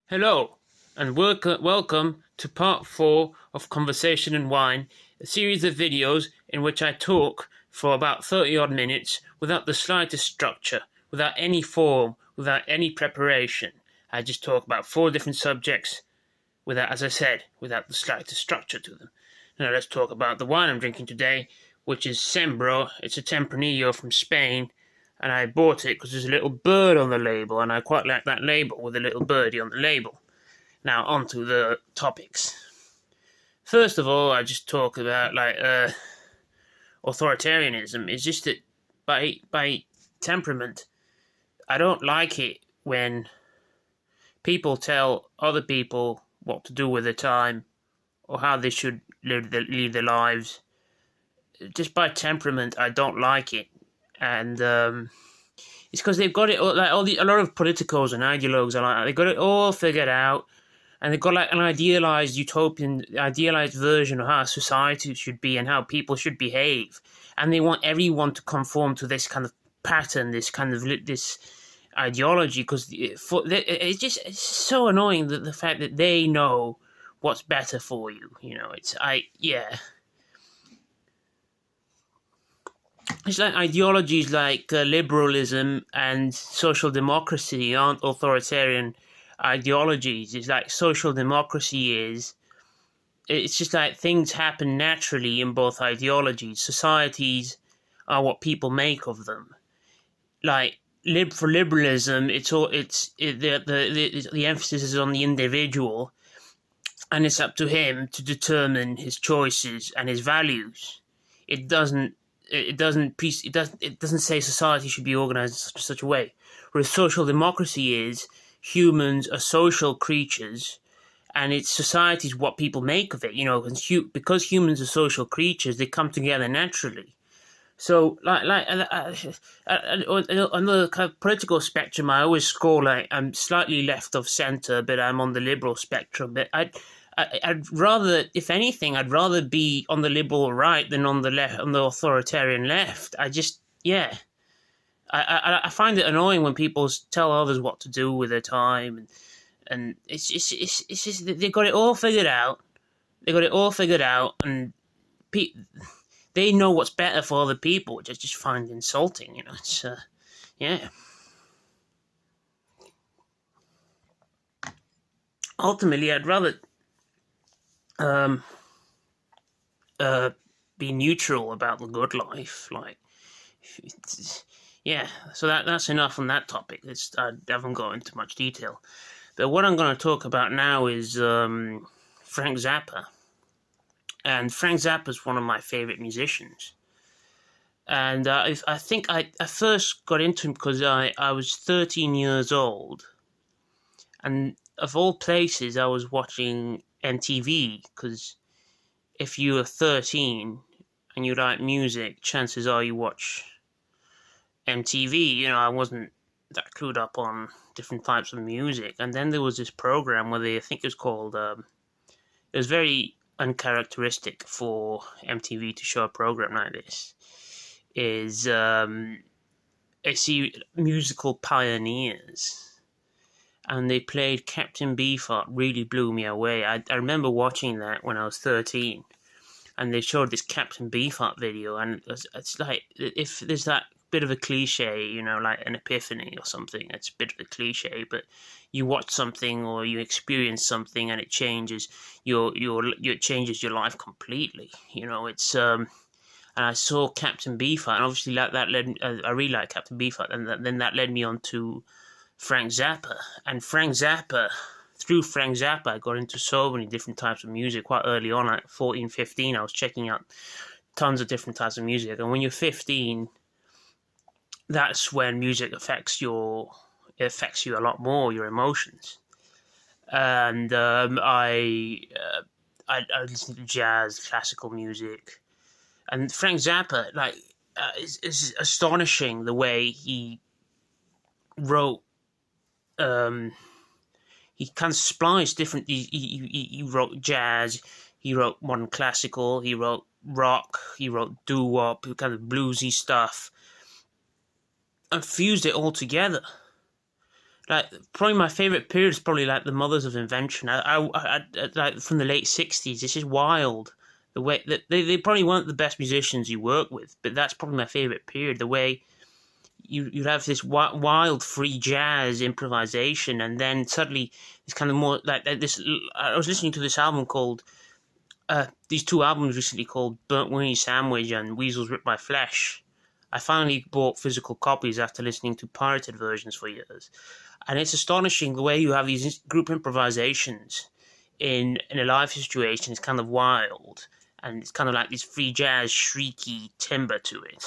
Hello, and welcome to part 4 of Conversation and Wine, a series of videos in which I talk for about 30 odd minutes without the slightest structure, without any form, without any preparation. I just talk about 4 different subjects without, as I said, without the slightest structure to them. Now let's talk about the wine I'm drinking today, which is Sembro. It's a Tempranillo from Spain, and I bought it because there's a little bird on the label, and I quite like that label with a little birdie on the label. Now, on to the topics. First of all, I just talk about authoritarianism. It's just that by temperament, I don't like it when people tell other people what to do with their time or how they should live their lives. Just by temperament, I don't like it, and it's because they've got it all, a lot of politicos and ideologues are like that. They've got it all figured out, and they've got like an idealized version of how society should be and how people should behave, and they want everyone to conform to this kind of pattern, this kind of this ideology, because it's so annoying that the fact that they know what's better for you. It's like ideologies like liberalism and social democracy aren't authoritarian ideologies. It's like social democracy is. It's just like things happen naturally in both ideologies. Societies are what people make of them. Like for liberalism, the emphasis is on the individual, and it's up to him to determine his choices and his values. It doesn't say society should be organized in such a way. Whereas social democracy is humans are social creatures, and it's society is what people make of it. Because humans are social creatures, they come together naturally. So, on the kind of political spectrum, I always score like I'm slightly left of center, but I'm on the liberal spectrum. But I'd rather, if anything, I'd rather be on the liberal right than on the left, on the authoritarian left. I find it annoying when people tell others what to do with their time, and it's just they've got it all figured out. And they know what's better for other people, which I just find insulting. It's yeah. Ultimately, I'd rather be neutral about the good life. So that's enough on that topic. I haven't gone into much detail. But what I'm going to talk about now is Frank Zappa. And Frank Zappa is one of my favorite musicians. And I think I first got into him because I was 13 years old. And of all places, I was watching MTV, because if you are 13 and you like music, chances are you watch MTV. I wasn't that clued up on different types of music. And then there was this program where I think it was called, it was very uncharacteristic for MTV to show a program like this, is I see musical pioneers. And they played Captain Beefheart. Really blew me away. I remember watching that when I was 13, and they showed this Captain Beefheart video, and it's like, if there's that bit of a cliche, like an epiphany or something, it's a bit of a cliche, but you watch something or you experience something and it changes it changes your life completely. It's and I saw Captain Beefheart, and obviously that led I really like Captain Beefheart, and then that led me on to Frank Zappa. And through Frank Zappa, I got into so many different types of music quite early on. At 14, 15, I was checking out tons of different types of music. And when you're 15, that's when music affects you a lot more, your emotions. And I listen to jazz, classical music. And Frank Zappa, is astonishing the way he wrote. He kind of spliced different. He wrote jazz, he wrote modern classical, he wrote rock, he wrote doo-wop, kind of bluesy stuff, and fused it all together. like probably my favorite period is probably like the Mothers of Invention. Like from the late 60s. It's just wild the way that they probably weren't the best musicians you work with, but that's probably my favorite period. The way you have this wild free jazz improvisation, and then suddenly it's kind of more like this. I was listening to this album called these two albums recently called Burnt Winnie Sandwich and Weasels Rip My Flesh. I finally bought physical copies after listening to pirated versions for years. And it's astonishing the way you have these group improvisations in a live situation. It's kind of wild. And it's kind of like this free jazz, shrieky timbre to it.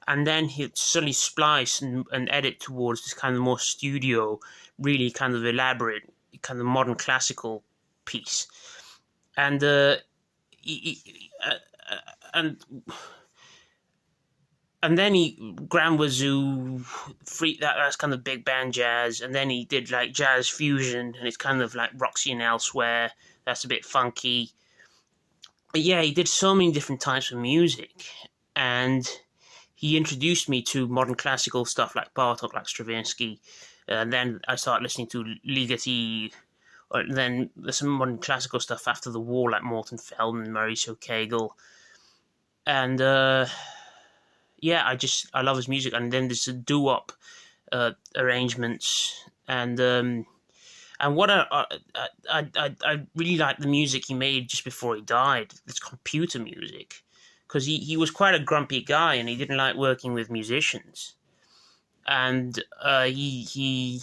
And then he'd suddenly splice and edit towards this kind of more studio, really kind of elaborate, kind of modern classical piece. And and and then he Grand Wazoo, free that's kind of big band jazz, and then he did like jazz fusion, and it's kind of like Roxy and Elsewhere. That's a bit funky. But yeah, he did so many different types of music, and he introduced me to modern classical stuff like Bartok, like Stravinsky, and then I started listening to Ligeti. Or then there's some modern classical stuff after the war, like Morton Feldman, Mauricio Kagel, and yeah, I love his music. And then there's the doo-wop arrangements, and what I really like the music he made just before he died. This computer music, because he was quite a grumpy guy and he didn't like working with musicians, and he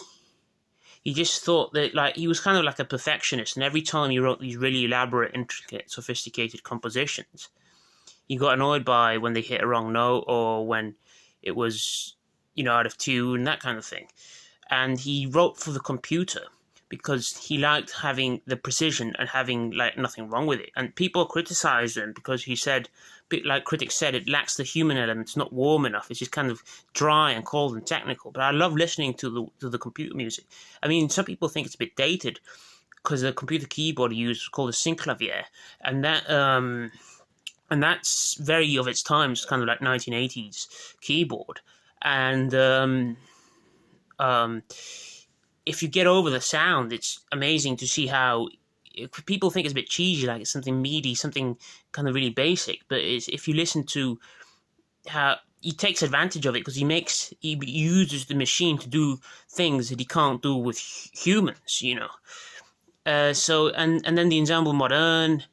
just thought that like he was kind of like a perfectionist, and every time he wrote these really elaborate, intricate, sophisticated compositions, he got annoyed by when they hit a wrong note or when it was, out of tune, that kind of thing. And he wrote for the computer because he liked having the precision and having like nothing wrong with it. And people criticized him because he said, like critics said, it lacks the human element. It's not warm enough. It's just kind of dry and cold and technical. But I love listening to the computer music. I mean, some people think it's a bit dated because the computer keyboard he used was called a synclavier, and that's very of its time. It's kind of like 1980s keyboard. And if you get over the sound, it's amazing to see how people think it's a bit cheesy, like it's something meaty, something kind of really basic. But if you listen to how he takes advantage of it, because he uses the machine to do things that he can't do with humans, So and then the Ensemble Moderne.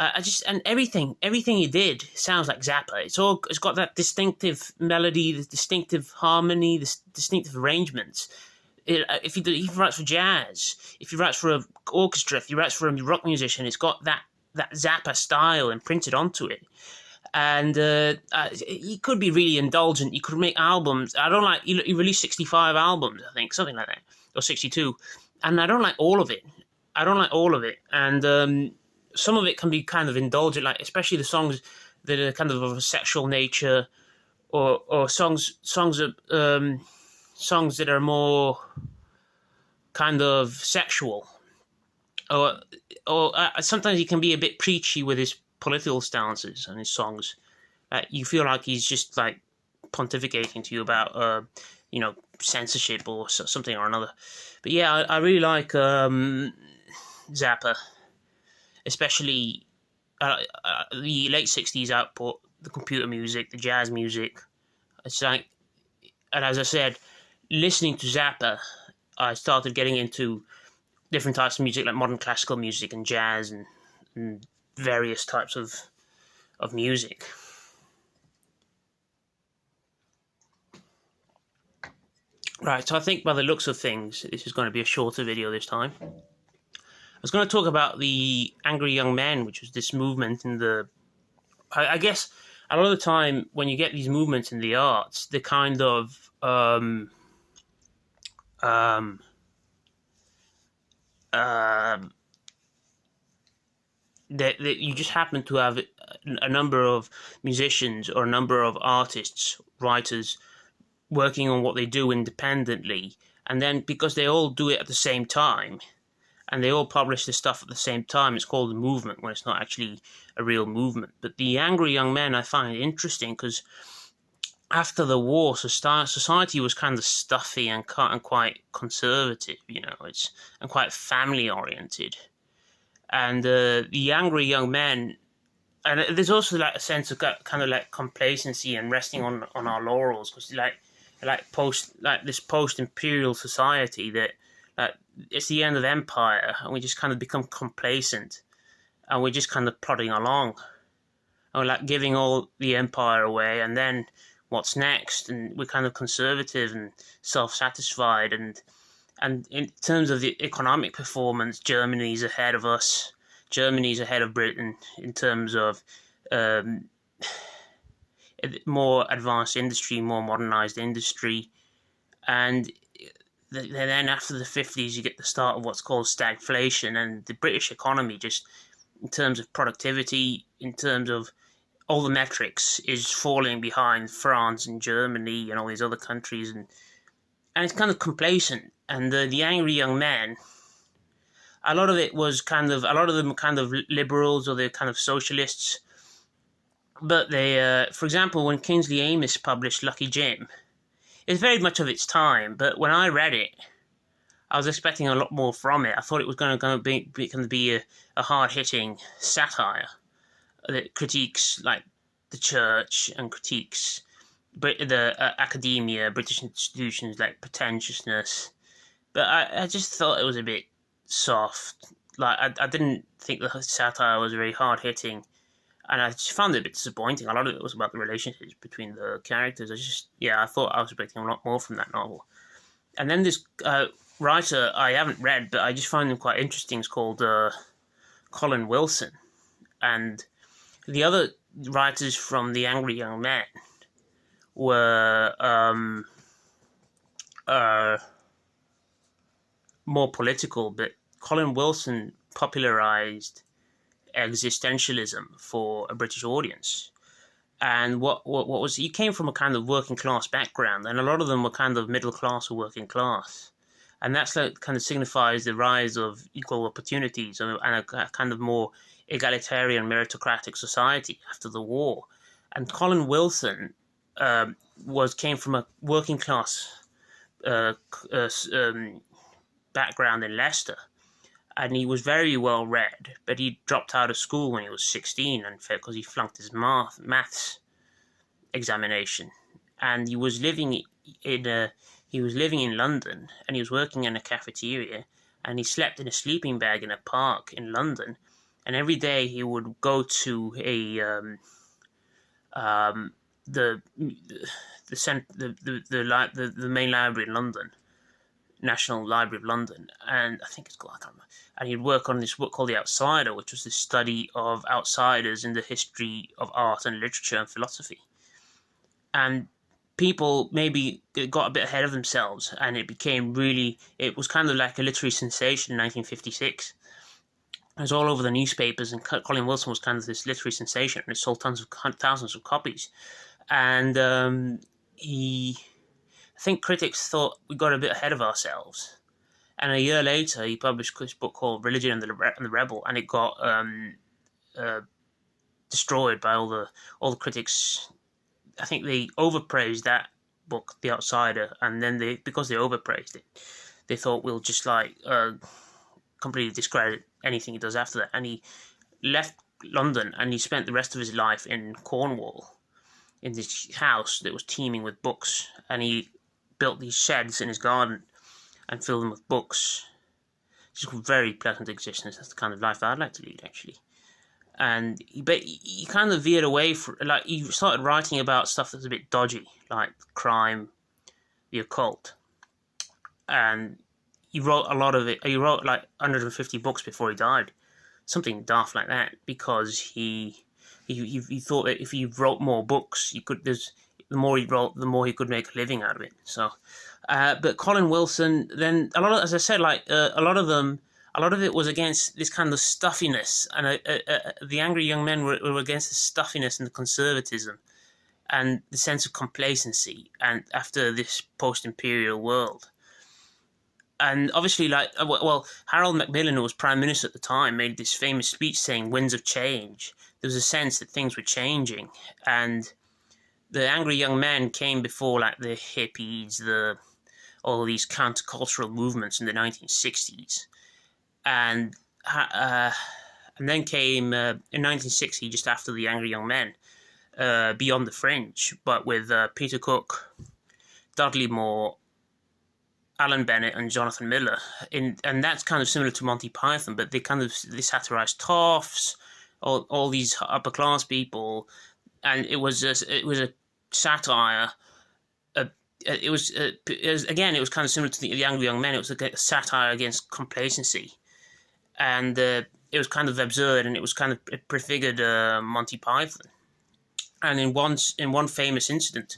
And everything he did sounds like Zappa. It's got that distinctive melody, the distinctive harmony, the distinctive arrangements. If he writes for jazz, if he writes for an orchestra, if he writes for a rock musician, it's got that Zappa style imprinted onto it. And he could be really indulgent. He could make albums. He released 65 albums, I think, something like that, or 62. And I don't like all of it. And some of it can be kind of indulgent, like especially the songs that are kind of a sexual nature, or songs that are more kind of sexual, or sometimes he can be a bit preachy with his political stances and his songs. You feel like he's just like pontificating to you about censorship or something or another. But yeah, I really like Zappa, especially the late 60s output, the computer music, the jazz music. It's like, and as I said, listening to Zappa, I started getting into different types of music, like modern classical music and jazz and various types of music. Right, so I think by the looks of things, this is going to be a shorter video this time. I was going to talk about the Angry Young Men, which was this movement in I guess a lot of the time when you get these movements in the arts, they're kind of that you just happen to have a number of musicians or a number of artists, writers, working on what they do independently, and then because they all do it at the same time, and they all publish this stuff at the same time, it's called a movement when it's not actually a real movement. But the Angry Young Men I find interesting because after the war, society was kind of stuffy and quite conservative, and quite family oriented. And the angry young men, and there's also like a sense of kind of like complacency and resting on our laurels, because this post imperial society that like it's the end of empire, and we just kind of become complacent, and we're just kind of plodding along, and we're like giving all the empire away, and then what's next? And we're kind of conservative and self-satisfied, and in terms of the economic performance, Germany's ahead of us. Germany's ahead of Britain in terms of um, more advanced industry, more modernized industry, and then after the 50s, you get the start of what's called stagflation, and the British economy, just in terms of productivity, in terms of all the metrics, is falling behind France and Germany and all these other countries, and it's kind of complacent. And the angry young men, a lot of them were kind of liberals, or they're kind of socialists. But they, for example, when Kingsley Amis published Lucky Jim, it's very much of its time. But when I read it, I was expecting a lot more from it. I thought it was going to be a hard hitting satire that critiques like the church and critiques the academia, British institutions, like pretentiousness. But I just thought it was a bit soft. Like I didn't think the satire was very hard hitting, and I just found it a bit disappointing. A lot of it was about the relationships between the characters. I thought I was expecting a lot more from that novel. And then this writer I haven't read, but I just find him quite interesting. It's called Colin Wilson, and the other writers from The Angry Young Men were more political, but Colin Wilson popularized existentialism for a British audience. And what was, he came from a kind of working class background, and a lot of them were kind of middle class or working class. And that's like kind of signifies the rise of equal opportunities and a kind of more egalitarian meritocratic society after the war. And Colin Wilson came from a working class background in Leicester, and he was very well read, but he dropped out of school when he was 16 and because he flunked his maths examination. And he was living in London, and he was working in a cafeteria, and he slept in a sleeping bag in a park in London. And every day he would go to the main library in London, National Library of London, and I think it's called, I can't remember. And he'd work on this book called The Outsider, which was the study of outsiders in the history of art and literature and philosophy. And people maybe got a bit ahead of themselves, and it was kind of like a literary sensation in 1956. It was all over the newspapers, and Colin Wilson was kind of this literary sensation, and it sold thousands of copies. And I think critics thought we got a bit ahead of ourselves. And a year later, he published this book called Religion and the Rebel, and it got destroyed by all the critics. I think they overpraised that book, The Outsider, and then because they overpraised it, they thought we'll just completely discredit anything he does after that. And he left London, and he spent the rest of his life in Cornwall, in this house that was teeming with books, and he built these sheds in his garden and filled them with books. Just a very pleasant existence. That's the kind of life I'd like to lead, actually. And he kind of veered away from, he started writing about stuff that's a bit dodgy, like crime, the occult, and he wrote a lot of it. He wrote like 150 books before he died, something daft like that, because he thought that if he wrote more books, the more he wrote, the more he could make a living out of it. So, but Colin Wilson, then a lot of it was against this kind of stuffiness, and the Angry Young Men were against the stuffiness and the conservatism and the sense of complacency, and after this post-imperial world. And obviously, Harold Macmillan, who was Prime Minister at the time, made this famous speech saying, "Winds of change." There was a sense that things were changing, and the angry young men came before like the hippies, all these countercultural movements in the 1960s, and then came in 1960, just after the angry young men, Beyond the Fringe, but with Peter Cook, Dudley Moore, Alan Bennett, and Jonathan Miller. And that's kind of similar to Monty Python, but they satirized toffs, all these upper class people, and it was a satire. It was kind of similar to the Angry Young Men. It was a satire against complacency, and it was kind of absurd, and it prefigured Monty Python. And in one famous incident,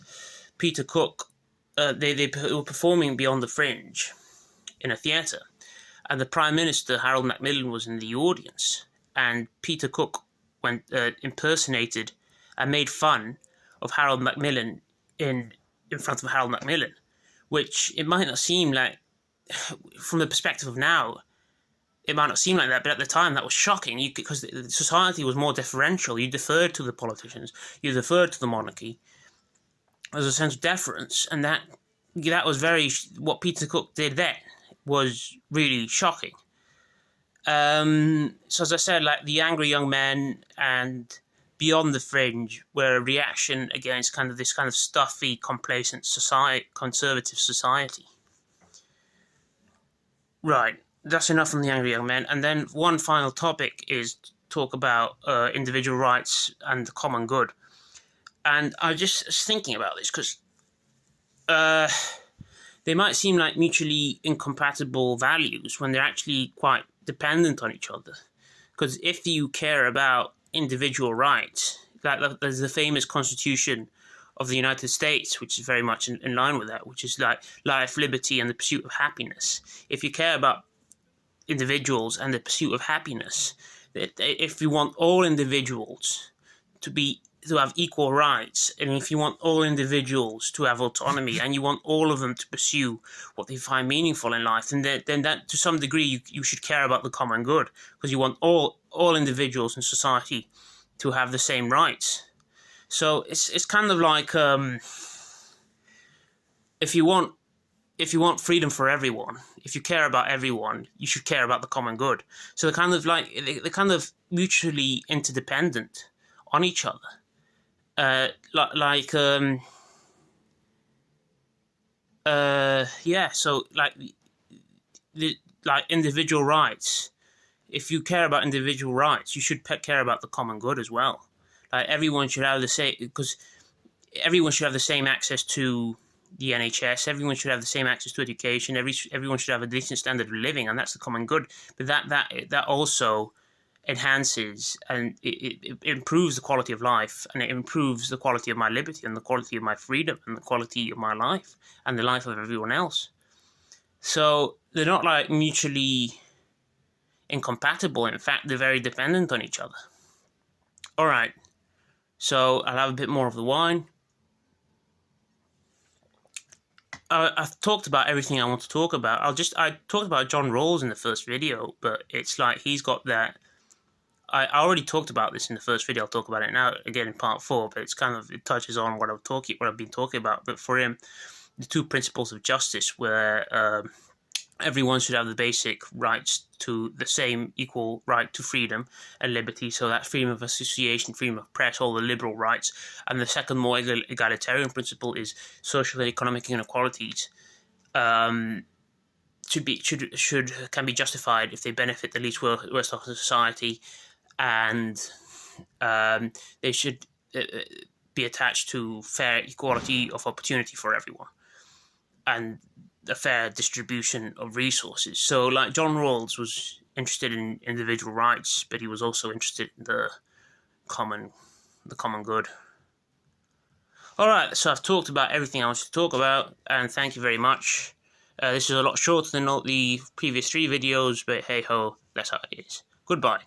Peter Cook, they were performing Beyond the Fringe in a theatre, and the Prime Minister Harold Macmillan was in the audience, and Peter Cook impersonated and made fun of Harold Macmillan in front of Harold Macmillan, which it might not seem like, from the perspective of now, it might not seem like that, but at the time that was shocking, because society was more deferential. You deferred to the politicians, you deferred to the monarchy. There's a sense of deference, and that was what Peter Cook did then was really shocking. So as I said, like the Angry Young Men and Beyond the Fringe were a reaction against this kind of stuffy, complacent conservative society. Right, that's enough on the Angry Young Men. And then one final topic is talk about individual rights and the common good. And I was just thinking about this because they might seem like mutually incompatible values when they're actually quite dependent on each other. Because if you care about individual rights, there's the famous Constitution of the United States, which is very much in line with that, which is like life, liberty, and the pursuit of happiness. If you care about individuals and the pursuit of happiness, if you want all individuals to have equal rights, and if you want all individuals to have autonomy, and you want all of them to pursue what they find meaningful in life, then that to some degree you should care about the common good, because you want all individuals in society to have the same rights. So it's kind of like if you want freedom for everyone, if you care about everyone, you should care about the common good. So they're kind of mutually interdependent on each other. So like individual rights. If you care about individual rights, you should care about the common good as well. Like everyone should have the same, because everyone should have the same access to the NHS. Everyone should have the same access to education. Everyone should have a decent standard of living, and that's the common good. But that also enhances and it improves the quality of life, and it improves the quality of my liberty and the quality of my freedom and the quality of my life and the life of everyone else. So they're not like mutually incompatible. In fact, they're very dependent on each other. All right, so I'll have a bit more of the wine. I've talked about everything I want to talk about. I talked about John Rawls in the first video, but it's like he's got that. I already talked about this in the first video. I'll talk about it now again in part 4, but it touches on what I've been talking about. But for him, the 2 principles of justice, where everyone should have the basic rights to the same equal right to freedom and liberty. So that's freedom of association, freedom of press, all the liberal rights. And the second, more egalitarian principle is social and economic inequalities. Can be justified if they benefit the least worst of society, and they should be attached to fair equality of opportunity for everyone, and a fair distribution of resources. So, like, John Rawls was interested in individual rights, but he was also interested in the common good. All right, so I've talked about everything I wanted to talk about, and thank you very much. This is a lot shorter than all the previous 3 videos, but hey ho, that's how it is. Goodbye.